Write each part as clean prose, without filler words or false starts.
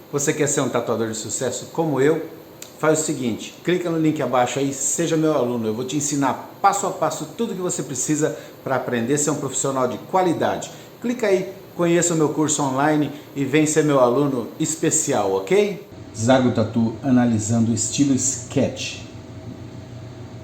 Você quer ser um tatuador de sucesso como eu? Faz o seguinte, clica no link abaixo aí, seja meu aluno. Eu vou te ensinar passo a passo tudo que você precisa para aprender a ser um profissional de qualidade. Clica aí, conheça o meu curso online e vem ser meu aluno especial, ok? Zago Tatu analisando o estilo sketch.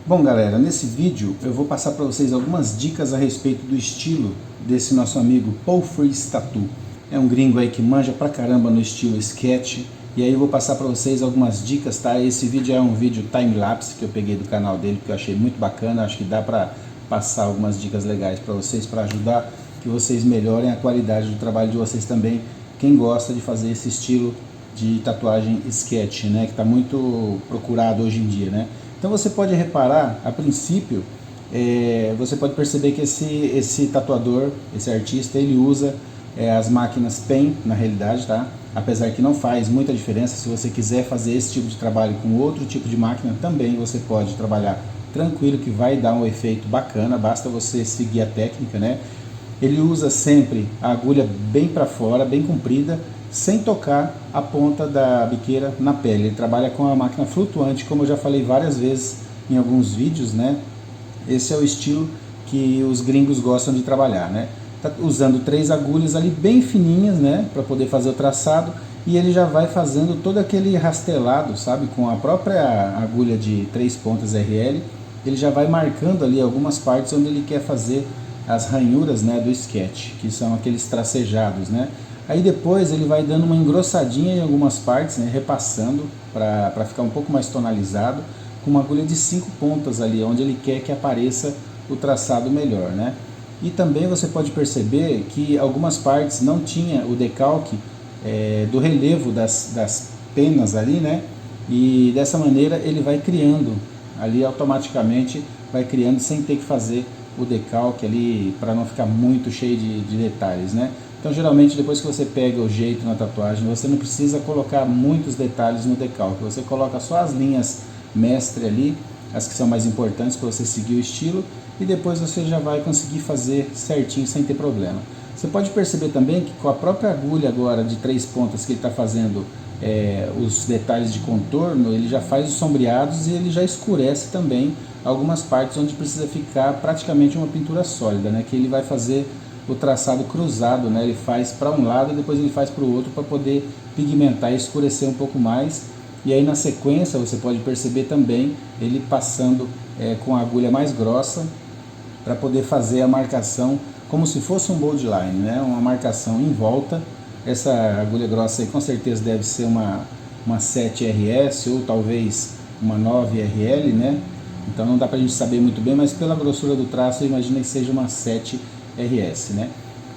Bom galera, nesse vídeo eu vou passar para vocês algumas dicas a respeito do estilo desse nosso amigo Paul Frees Tattoo. É um gringo aí que manja pra caramba no estilo sketch. E aí eu vou passar para vocês algumas dicas, tá? Esse vídeo é um vídeo time-lapse que eu peguei do canal dele, que eu achei muito bacana. Acho que dá para passar algumas dicas legais para vocês, para ajudar que vocês melhorem a qualidade do trabalho de vocês também. Quem gosta de fazer esse estilo de tatuagem sketch, né? Que está muito procurado hoje em dia, né? Então você pode reparar, a princípio, você pode perceber que esse tatuador, esse artista, ele usa as máquinas PEN, na realidade, tá? Apesar que não faz muita diferença. Se você quiser fazer esse tipo de trabalho com outro tipo de máquina, também você pode trabalhar tranquilo, que vai dar um efeito bacana, basta você seguir a técnica, né? Ele usa sempre a agulha bem para fora, bem comprida, sem tocar a ponta da biqueira na pele. Ele trabalha com a máquina flutuante, como eu já falei várias vezes em alguns vídeos, né? Esse é o estilo que os gringos gostam de trabalhar, né? Tá usando 3 agulhas ali bem fininhas, né, para poder fazer o traçado, e ele já vai fazendo todo aquele rastelado, sabe, com a própria agulha de 3 pontas RL. Ele já vai marcando ali algumas partes onde ele quer fazer as ranhuras, né, do sketch, que são aqueles tracejados, né. Aí depois ele vai dando uma engrossadinha em algumas partes, né, repassando para ficar um pouco mais tonalizado, com uma agulha de 5 pontas ali, onde ele quer que apareça o traçado melhor, né. E também você pode perceber que algumas partes não tinha o decalque do relevo das penas ali, né? E dessa maneira ele vai criando ali automaticamente, vai criando sem ter que fazer o decalque ali, para não ficar muito cheio de detalhes, né? Então geralmente depois que você pega o jeito na tatuagem, você não precisa colocar muitos detalhes no decalque, você coloca só as linhas mestre ali, as que são mais importantes para você seguir o estilo, e depois você já vai conseguir fazer certinho sem ter problema. Você pode perceber também que com a própria agulha agora de 3 pontas que ele está fazendo os detalhes de contorno, ele já faz os sombreados e ele já escurece também algumas partes onde precisa ficar praticamente uma pintura sólida, né? Que ele vai fazer o traçado cruzado, né? Ele faz para um lado e depois ele faz para o outro para poder pigmentar e escurecer um pouco mais. E aí na sequência você pode perceber também ele passando com a agulha mais grossa para poder fazer a marcação como se fosse um bold line, né? Uma marcação em volta. Essa agulha grossa aí com certeza deve ser uma 7RS ou talvez uma 9RL, né? Então não dá para a gente saber muito bem, mas pela grossura do traço eu imagino que seja uma 7RS, né?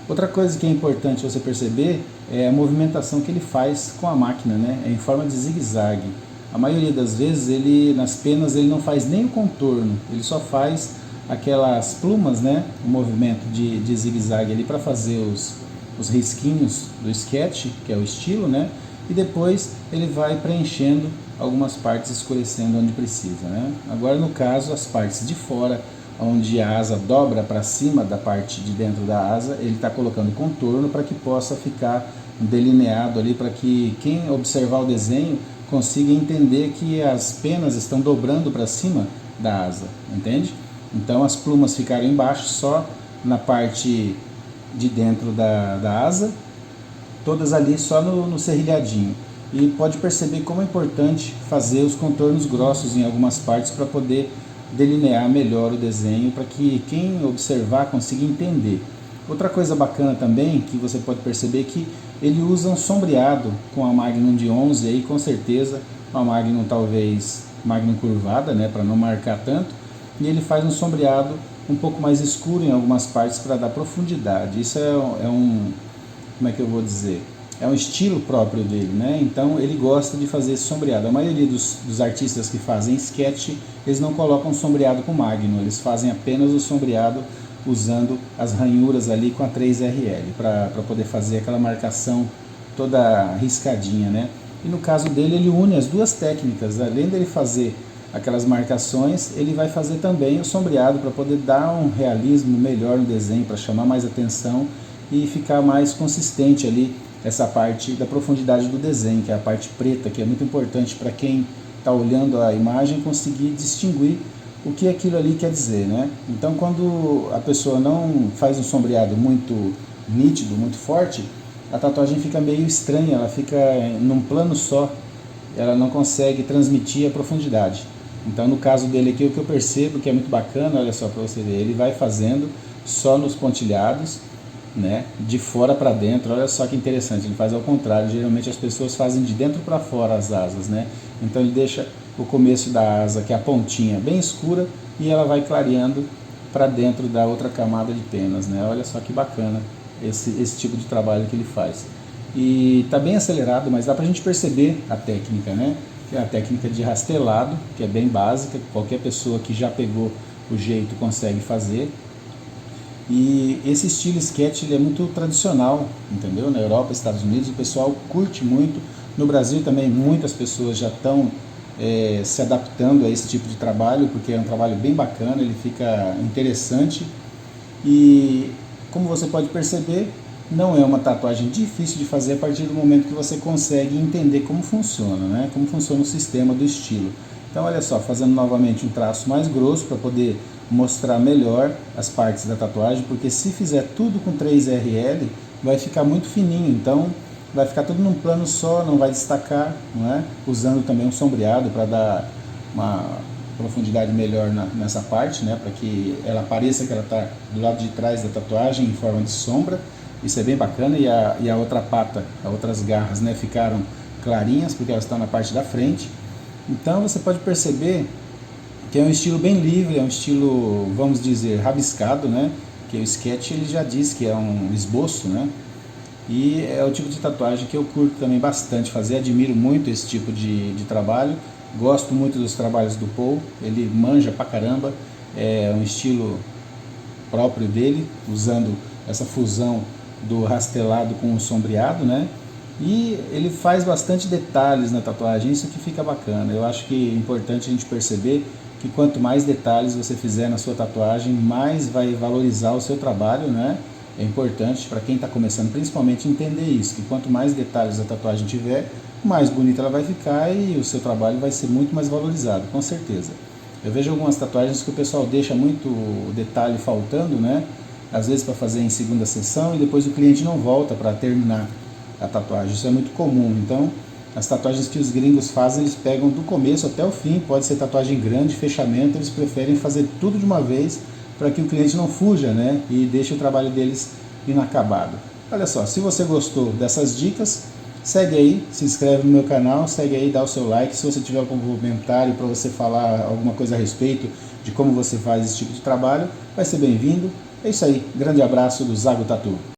Outra coisa que é importante você perceber é a movimentação que ele faz com a máquina, né? É em forma de zigue-zague. A maioria das vezes ele nas penas ele não faz nem o contorno, ele só faz aquelas plumas, né? O movimento de zigue-zague ali para fazer os risquinhos do sketch, que é o estilo, né? E depois ele vai preenchendo algumas partes, escurecendo onde precisa, né? Agora no caso as partes de fora, onde a asa dobra para cima da parte de dentro da asa, ele está colocando contorno para que possa ficar delineado ali, para que quem observar o desenho consiga entender que as penas estão dobrando para cima da asa, entende? Então as plumas ficaram embaixo, só na parte de dentro da asa, todas ali só no serrilhadinho. E pode perceber como é importante fazer os contornos grossos em algumas partes para poder delinear melhor o desenho, para que quem observar consiga entender. Outra coisa bacana também que você pode perceber é que ele usa um sombreado com a Magnum de 11 aí, com certeza uma Magnum talvez Magnum curvada, né, para não marcar tanto, e ele faz um sombreado um pouco mais escuro em algumas partes para dar profundidade. Isso é um, como é que eu vou dizer? É um estilo próprio dele, né? Então ele gosta de fazer esse sombreado. A maioria dos artistas que fazem sketch, eles não colocam sombreado com Magnum, eles fazem apenas o sombreado usando as ranhuras ali com a 3RL, para poder fazer aquela marcação toda riscadinha, né? E no caso dele, ele une as duas técnicas. Além dele fazer aquelas marcações, ele vai fazer também o sombreado para poder dar um realismo melhor no desenho, para chamar mais atenção e ficar mais consistente ali essa parte da profundidade do desenho, que é a parte preta, que é muito importante para quem está olhando a imagem conseguir distinguir o que aquilo ali quer dizer, né? Então, quando a pessoa não faz um sombreado muito nítido, muito forte, a tatuagem fica meio estranha, ela fica num plano só, ela não consegue transmitir a profundidade. Então, no caso dele aqui, o que eu percebo que é muito bacana, olha só para você ver, ele vai fazendo só nos pontilhados, né, de fora para dentro. Olha só que interessante, ele faz ao contrário. Geralmente as pessoas fazem de dentro para fora as asas, né? Então ele deixa o começo da asa, que é a pontinha, bem escura, e ela vai clareando para dentro da outra camada de penas, né? Olha só que bacana esse tipo de trabalho que ele faz. E está bem acelerado, mas dá para a gente perceber a técnica, né? Que é a técnica de rastelado, que é bem básica, qualquer pessoa que já pegou o jeito consegue fazer. E esse estilo sketch ele é muito tradicional, entendeu? Na Europa, Estados Unidos, o pessoal curte muito. No Brasil também muitas pessoas já estão se adaptando a esse tipo de trabalho, porque é um trabalho bem bacana, ele fica interessante. E como você pode perceber, não é uma tatuagem difícil de fazer a partir do momento que você consegue entender como funciona, né? Como funciona o sistema do estilo. Então olha só, fazendo novamente um traço mais grosso para poder mostrar melhor as partes da tatuagem, porque se fizer tudo com 3RL vai ficar muito fininho, então vai ficar tudo num plano só, não vai destacar, não é? Usando também um sombreado para dar uma profundidade melhor nessa parte, né? Para que ela pareça que ela está do lado de trás da tatuagem em forma de sombra. Isso é bem bacana. E a outra pata, as outras garras, né, ficaram clarinhas porque elas estão na parte da frente. Então você pode perceber que é um estilo bem livre, é um estilo, vamos dizer, rabiscado, né? Que o sketch ele já diz que é um esboço, né? E é o tipo de tatuagem que eu curto também bastante fazer, admiro muito esse tipo de trabalho, gosto muito dos trabalhos do Paul, ele manja pra caramba, é um estilo próprio dele, usando essa fusão do rastelado com o sombreado, né? E ele faz bastante detalhes na tatuagem, isso que fica bacana. Eu acho que é importante a gente perceber que quanto mais detalhes você fizer na sua tatuagem, mais vai valorizar o seu trabalho, né? É importante para quem está começando, principalmente, entender isso, que quanto mais detalhes a tatuagem tiver, mais bonita ela vai ficar e o seu trabalho vai ser muito mais valorizado, com certeza. Eu vejo algumas tatuagens que o pessoal deixa muito detalhe faltando, né? Às vezes para fazer em segunda sessão e depois o cliente não volta para terminar a tatuagem. Isso é muito comum. Então, as tatuagens que os gringos fazem, eles pegam do começo até o fim. Pode ser tatuagem grande, fechamento, eles preferem fazer tudo de uma vez para que o cliente não fuja, né? E deixe o trabalho deles inacabado. Olha só, se você gostou dessas dicas, segue aí, se inscreve no meu canal, segue aí, dá o seu like. Se você tiver algum comentário para você falar alguma coisa a respeito de como você faz esse tipo de trabalho, vai ser bem-vindo. É isso aí, grande abraço do Zago Tatu.